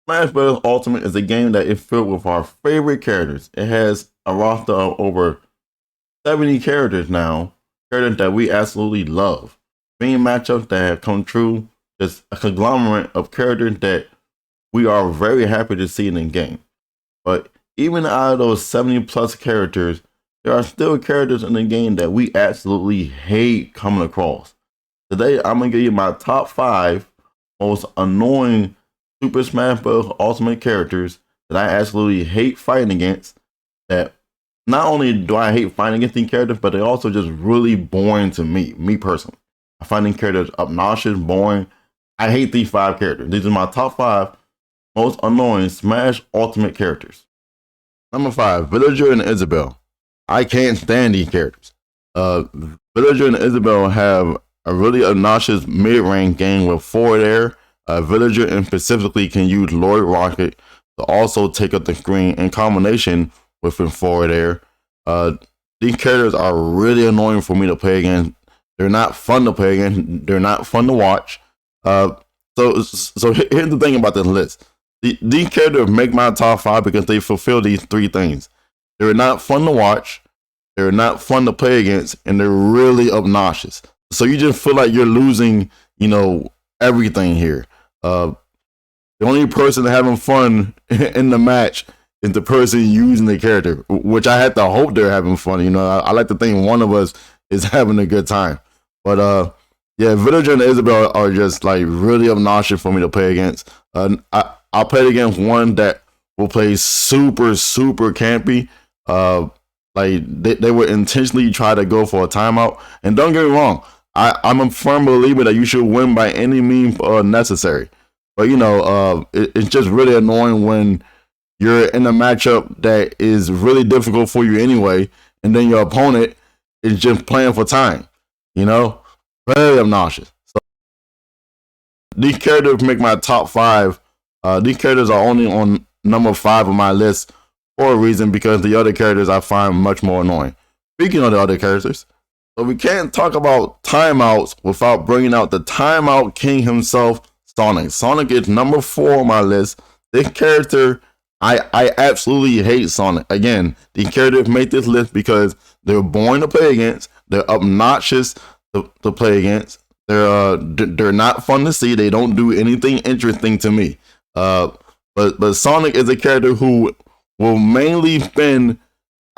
Smash Bros. Ultimate is a game that is filled with our favorite characters. It has a roster of over 70 characters now, characters that we absolutely love. Being matchups that have come true, just a conglomerate of characters that we are very happy to see in the game. But even out of those 70 plus characters, there are still characters in the game that we absolutely hate coming across. Today, I'm going to give you my top 5 most annoying Super Smash Bros. Ultimate characters that I absolutely hate fighting against. That not only do I hate fighting against these characters, but they're also just really boring to me personally. I find these characters obnoxious, boring. I hate these 5 characters. These are my top 5 most annoying Smash Ultimate characters. Number 5, Villager and Isabelle. I can't stand these characters. Villager and Isabelle have a really obnoxious mid-range game with forward air. Villager and specifically can use Lord Rocket to also take up the screen in combination with forward air. These characters are really annoying for me to play against. They're not fun to play against. They're not fun to watch. So here's the thing about this list. These characters make my top 5 because they fulfill these 3 things. They're not fun to watch, they're not fun to play against, and they're really obnoxious. So you just feel like you're losing, everything here. The only person having fun in the match is the person using the character, which I had to hope they're having fun. I like to think one of us is having a good time. But yeah, Villager and Isabelle are just like really obnoxious for me to play against. I played against one that will play super campy. Like they would intentionally try to go for a timeout. And don't get me wrong, I'm a firm believer that you should win by any means necessary. But it's just really annoying when you're in a matchup that is really difficult for you anyway, and then your opponent is just playing for time. Very obnoxious. So these characters make my top 5. These characters are only on number 5 of my list for a reason, because the other characters I find much more annoying. Speaking of the other characters, so we can't talk about timeouts without bringing out the timeout king himself, Sonic. Sonic is number 4 on my list. This character, I absolutely hate Sonic. Again, these characters make this list because they're boring to play against, they're obnoxious to play against, they're not fun to see, they don't do anything interesting to me. But Sonic is a character who will mainly spend,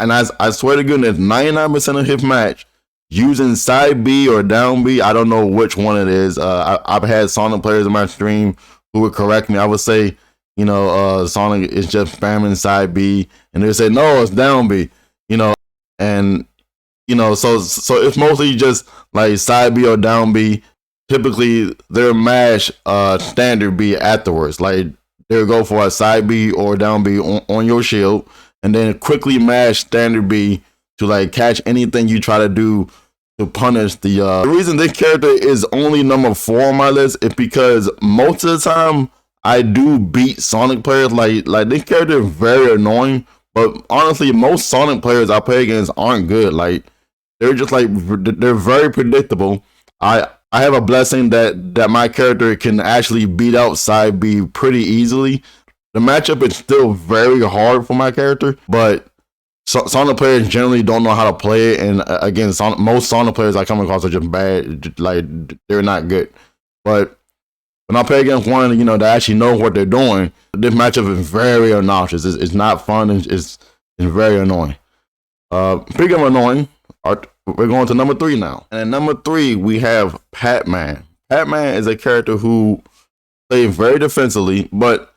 and I swear to goodness, 99% of his match using side B or down B. I don't know which one it is. I've had Sonic players in my stream who would correct me. I would say, Sonic is just spamming side B, and they say no, it's down B. And so it's mostly just like side B or down B. Typically, they'll mash standard B afterwards. Like they'll go for a side B or down B on your shield, and then quickly mash standard B to like catch anything you try to do to punish the reason this character is only number 4 on my list is because most of the time I do beat Sonic players. Like this character is very annoying, but honestly, most Sonic players I play against aren't good. Like they're just like, they're very predictable. I have a blessing that my character can actually beat out side B pretty easily. The matchup is still very hard for my character, but Sonic players generally don't know how to play it. And again, most Sonic players I come across are just bad. Like they're not good. But when I play against one, that actually know what they're doing, this matchup is very obnoxious. It's not fun. It's very annoying. Speaking of annoying, we're going to number 3 now. And at number 3, we have PacMan. PacMan is a character who plays very defensively, but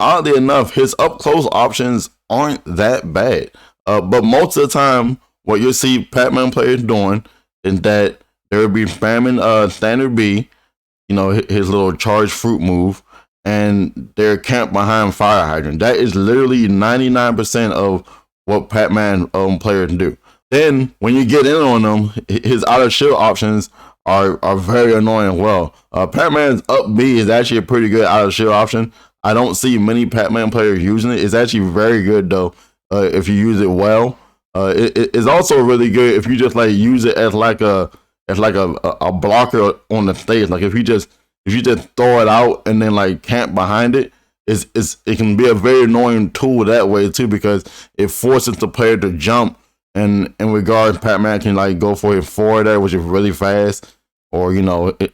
oddly enough, his up-close options aren't that bad. But most of the time, what you'll see PacMan players doing is that they'll be spamming standard B, his little charged fruit move, and they're camped behind fire hydrant. That is literally 99% of what PacMan players do. Then when you get in on them, his out of shield options are very annoying as well. PacMan's up B is actually a pretty good out of shield option. I don't see many PacMan players using it. It's actually very good though if you use it well. It's also really good if you just like use it as like a blocker on the stage. Like if you just throw it out and then like camp behind it, it can be a very annoying tool that way too, because it forces the player to jump. And in regards, PacMan can like go for his forward there, which is really fast, or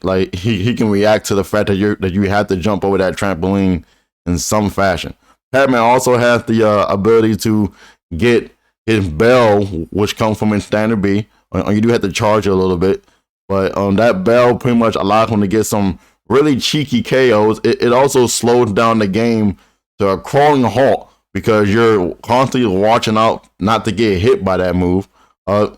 like he can react to the fact that you have to jump over that trampoline in some fashion. PacMan also has the ability to get his bell, which comes from his standard B. You do have to charge it a little bit, but that bell pretty much allows him to get some really cheeky KOs. It also slows down the game to a crawling halt because you're constantly watching out not to get hit by that move.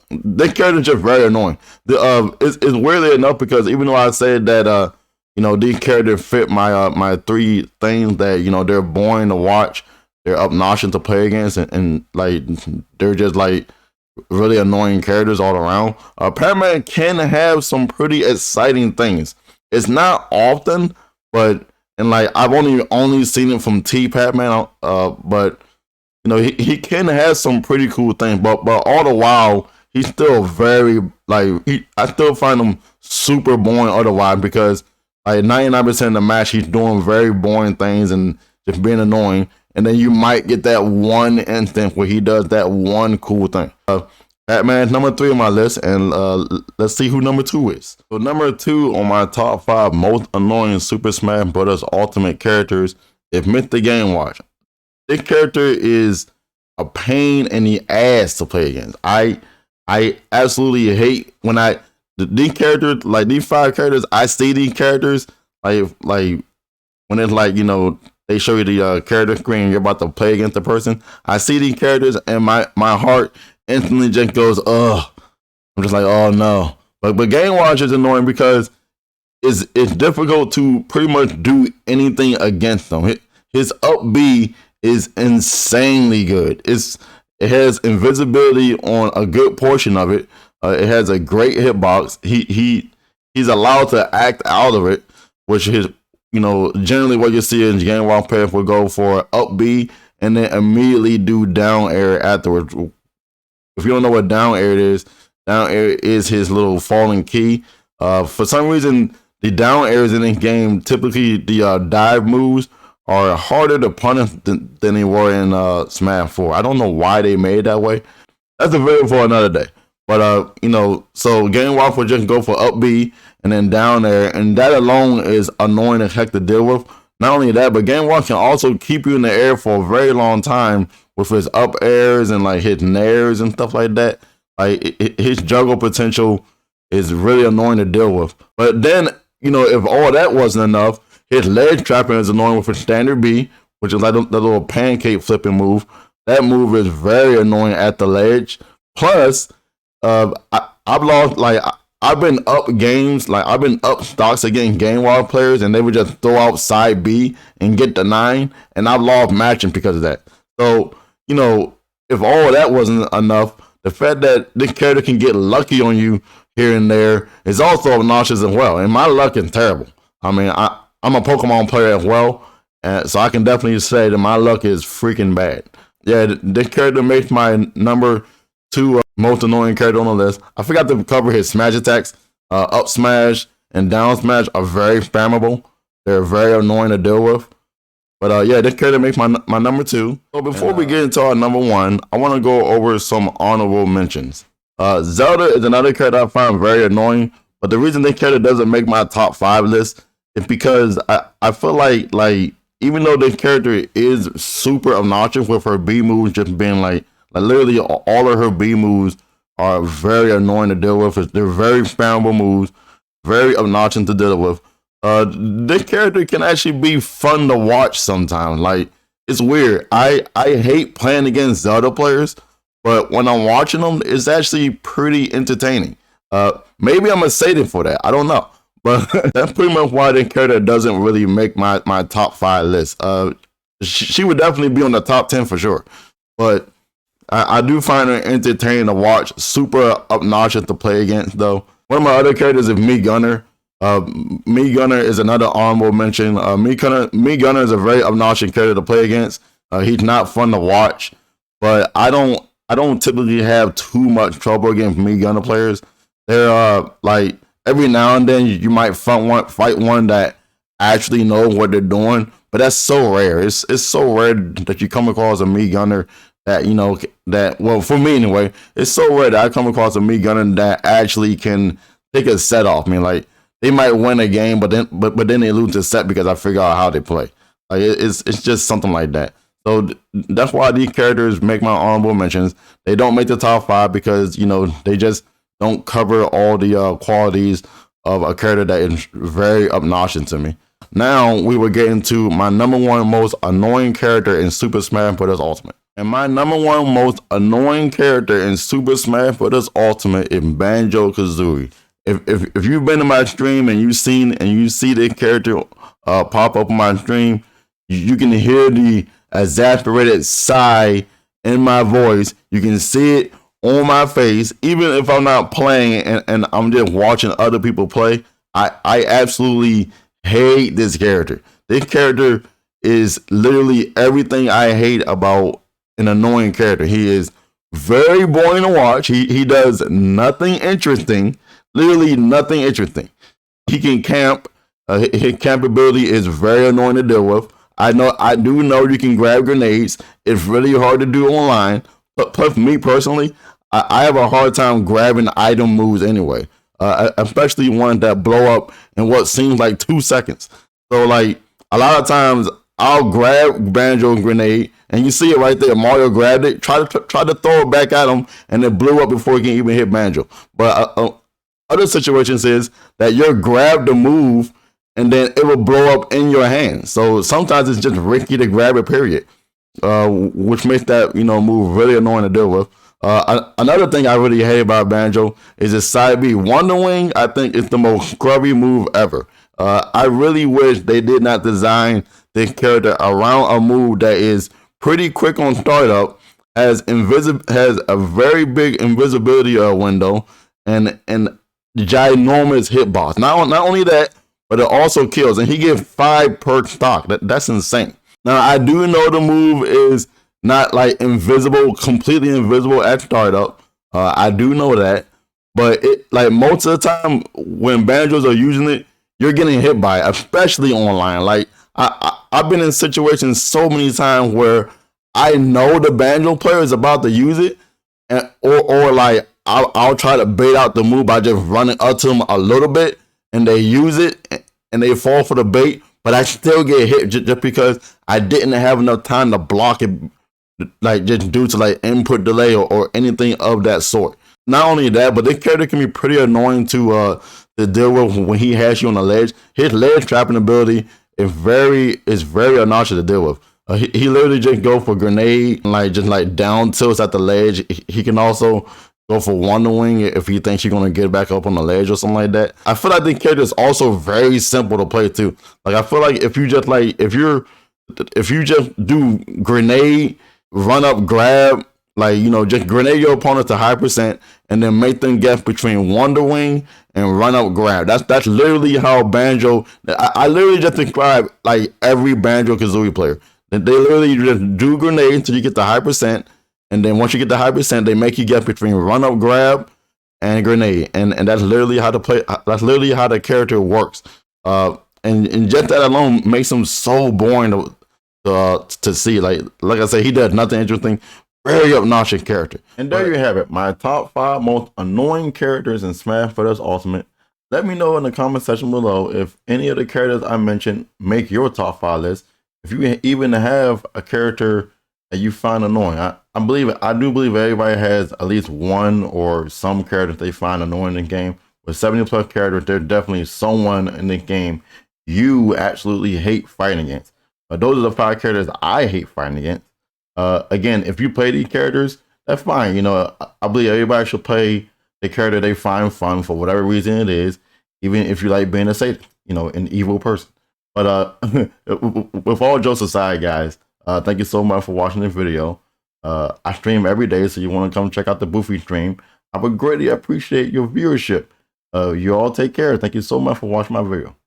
This character is just very annoying. It's weirdly enough because even though I said that these characters fit my three things that they're boring to watch, they're obnoxious to play against, and like they're just like really annoying characters all around. PacMan can have some pretty exciting things. It's not often, but like I've only seen it from PacMan. But he can have some pretty cool things. But all the while, he's still very I still find him super boring otherwise, because like 99% of the match he's doing very boring things and just being annoying. And then you might get that one instance where he does that one cool thing. PacMan's number 3 on my list, and let's see who number 2 is. So number 2 on my top 5 most annoying Super Smash Bros. Ultimate characters is Mr. Game Watch. This character is a pain in the ass to play against. I absolutely hate when these characters, like these 5 characters, I see these characters like when it's like they show you the character screen and you're about to play against the person. I see these characters and my heart instantly just goes, ugh. I'm just like, oh no. But Game Watch is annoying because it's difficult to pretty much do anything against them. His up B is insanely good. It has invisibility on a good portion of it. It has a great hitbox. He's allowed to act out of it, which is generally what you see in Game Watch players will go for up B and then immediately do down air afterwards. If you don't know what down air is his little falling key. For some reason, the down airs in this game, typically the dive moves are harder to punish than they were in Smash 4. I don't know why they made it that way. That's a video for another day. But so Game Watch will just go for up B and then down air, and that alone is annoying as heck to deal with. Not only that, but Game Watch can also keep you in the air for a very long time with his up airs and like his nairs and stuff like that. Like his juggle potential is really annoying to deal with. But then, if all that wasn't enough, his ledge trapping is annoying with his standard B, which is like the little pancake flipping move. That move is very annoying at the ledge. Plus, I've lost, like, I've been up games, like I've been up stocks against Game Watch players, and they would just throw out side B and get the 9, and I've lost matching because of that. So, if all that wasn't enough, the fact that this character can get lucky on you here and there is also obnoxious as well. And my luck is terrible. I mean, I'm a Pokemon player as well, and so I can definitely say that my luck is freaking bad. Yeah, this character makes my number 2 most annoying character on the list. I forgot to cover his smash attacks. Up smash and down smash are very spammable. They're very annoying to deal with. But yeah, this character makes my number 2. So before we get into our number 1, I want to go over some honorable mentions. Zelda is another character I find very annoying, but the reason this character doesn't make my top 5 list is because I feel like even though this character is super obnoxious with her B moves just being like literally all of her B moves are very annoying to deal with. They're very spammable moves, very obnoxious to deal with. This character can actually be fun to watch sometimes. Like, it's weird. I hate playing against Zelda players, but when I'm watching them, it's actually pretty entertaining. Maybe I'm excited for that. I don't know. But that's pretty much why this character doesn't really make my top 5 list. She would definitely be on the top 10 for sure. But I do find her entertaining to watch. Super obnoxious to play against, though. One of my other characters is Me Gunner. Me Gunner is another honorable mention. Me Gunner is a very obnoxious character to play against. He's not fun to watch, but I don't typically have too much trouble against Me Gunner players. They're like every now and then you might fight one that actually knows what they're doing, but that's so rare. It's so rare that you come across a meat gunner that, you know, that, well, for me anyway, it's so rare that I come across a meat gunner that actually can take a set off me. Like, they might win a game, but then they lose the set because I figure out how they play. Like, it's just something like that. So that's why these characters make my honorable mentions. They don't make the top 5 because, you know, they just don't cover all the qualities of a character that is very obnoxious to me. Now we will get into my number 1 most annoying character in Super Smash Bros. Ultimate. And my number 1 most annoying character in Super Smash Bros. Ultimate is BanjoKazooie. If you've been to my stream and you see this character pop up on my stream, you can hear the exasperated sigh in my voice. You can see it on my face. Even if I'm not playing and I'm just watching other people play, I absolutely hate this character. This character is literally everything I hate about an annoying character. He is very boring to watch. He does nothing interesting. Literally nothing interesting. He can camp. His camp ability is very annoying to deal with. I do know you can grab grenades. It's really hard to do online. But plus, me personally, I have a hard time grabbing item moves anyway. Especially ones that blow up in what seems like 2 seconds. So like a lot of times I'll grab Banjo grenade and you see it right there. Mario grabbed it, try to throw it back at him, and it blew up before he can even hit Banjo. But other situations is that you'll grab the move and then it will blow up in your hand. So sometimes it's just risky to grab it, period. Which makes that, you know, move really annoying to deal with. Another thing I really hate about Banjo is his side B. Wonder Wing, I think, is the most scrubby move ever. I really wish they did not design this character around a move that is pretty quick on startup, has a very big invisibility window, and ginormous hitbox. Not only that, but it also kills, and he gives 5 per stock. That's insane. Now I do know the move is not like invisible, completely invisible at startup. I do know that, but it, like, most of the time when Banjos are using it, you're getting hit by it, especially online. Like I've been in situations so many times where I know the Banjo player is about to use it, or like I'll try to bait out the move by just running up to them a little bit, and they use it and they fall for the bait, but I still get hit just because I didn't have enough time to block it, like just due to like input delay or anything of that sort. Not only that, but this character can be pretty annoying to deal with when he has you on the ledge. His ledge trapping ability is very obnoxious to deal with. He literally just go for grenade, like just like down tilts at the ledge. He can also go for Wonder Wing if he thinks you're gonna get back up on the ledge or something like that. I feel like the character is also very simple to play too. Like I feel like if you just do grenade, run up, grab, like, you know, just grenade your opponent to high percent and then make them guess between Wonder Wing and run up, grab. That's literally how Banjo. I literally just describe like every BanjoKazooie player. They literally just do grenade until you get the high percent. And then once you get the high percent, they make you guess between run up, grab, and grenade. And that's literally how to play. That's literally how the character works. And just that alone makes him so boring to see. Like I said, he does nothing interesting. Very obnoxious character. And there you have it. My top 5 most annoying characters in Smash Bros. Ultimate. Let me know in the comment section below if any of the characters I mentioned make your top 5 list. If you even have a character that you find annoying. I do believe everybody has at least one or some characters they find annoying in the game. With 70+ characters, there's definitely someone in the game you absolutely hate fighting against. But those are the 5 characters I hate fighting against. Again, if you play these characters, that's fine. You know, I believe everybody should play the character they find fun for whatever reason it is, even if you like being a sadist, you know, an evil person. But with all jokes aside, guys, thank you so much for watching this video. I stream every day, so you want to come check out the Boofy stream. I would greatly appreciate your viewership. You all take care. Thank you so much for watching my video.